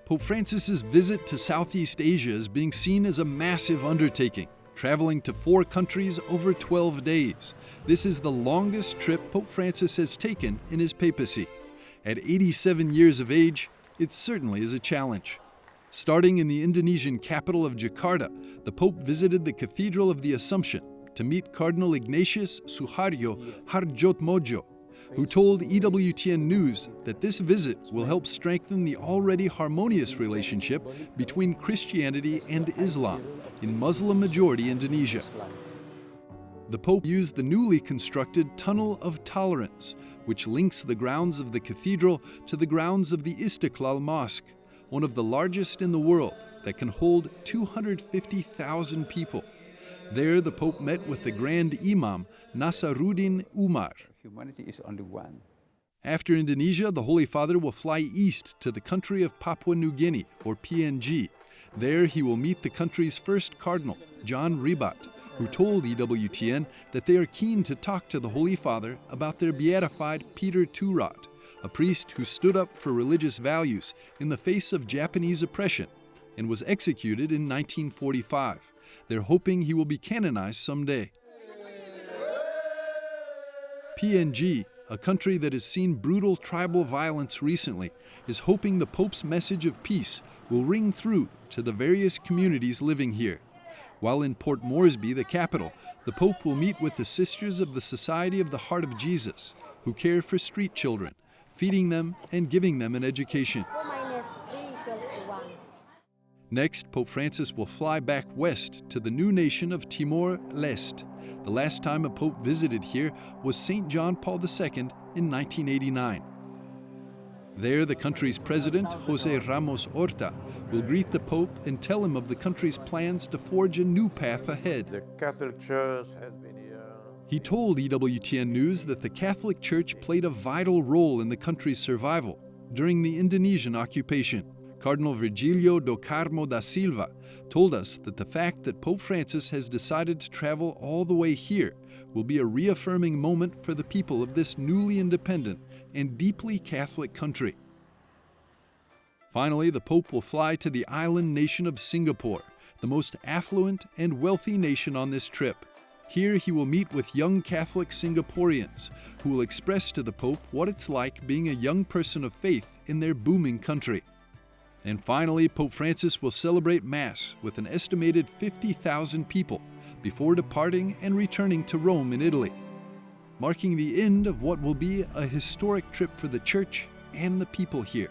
Pope Francis's visit to Southeast Asia is being seen as a massive undertaking, traveling to 4 countries over 12 days. This is the longest trip Pope Francis has taken in his papacy. At 87 years of age, it certainly is a challenge. Starting in the Indonesian capital of Jakarta, the Pope visited the Cathedral of the Assumption to meet Cardinal Ignatius Suharyo Hardjotmojo, who told EWTN News that this visit will help strengthen the already harmonious relationship between Christianity and Islam in Muslim-majority Indonesia. The Pope used the newly constructed Tunnel of Tolerance, which links the grounds of the cathedral to the grounds of the Istiqlal Mosque, one of the largest in the world that can hold 250,000 people. There, the Pope met with the Grand Imam, Nasaruddin Umar. Humanity is only one. After Indonesia, the Holy Father will fly east to the country of Papua New Guinea, or PNG. There, he will meet the country's first cardinal, John Ribat, who told EWTN that they are keen to talk to the Holy Father about their beatified Peter Turat, a priest who stood up for religious values in the face of Japanese oppression and was executed in 1945. They're hoping he will be canonized someday. PNG, a country that has seen brutal tribal violence recently, is hoping the Pope's message of peace will ring through to the various communities living here. While in Port Moresby, the capital, the Pope will meet with the Sisters of the Society of the Heart of Jesus, who care for street children, feeding them and giving them an education. 4 minus 3 equals to 1. Next, Pope Francis will fly back west to the new nation of Timor-Leste. The last time a pope visited here was St. John Paul II in 1989. There, the country's president, José Ramos Horta, will greet the Pope and tell him of the country's plans to forge a new path ahead. The Catholic Church has been here. He told EWTN News that the Catholic Church played a vital role in the country's survival during the Indonesian occupation. Cardinal Virgilio do Carmo da Silva told us that the fact that Pope Francis has decided to travel all the way here will be a reaffirming moment for the people of this newly independent and deeply Catholic country. Finally, the Pope will fly to the island nation of Singapore, the most affluent and wealthy nation on this trip. Here he will meet with young Catholic Singaporeans who will express to the Pope what it's like being a young person of faith in their booming country. And finally, Pope Francis will celebrate Mass with an estimated 50,000 people before departing and returning to Rome in Italy, marking the end of what will be a historic trip for the Church and the people here.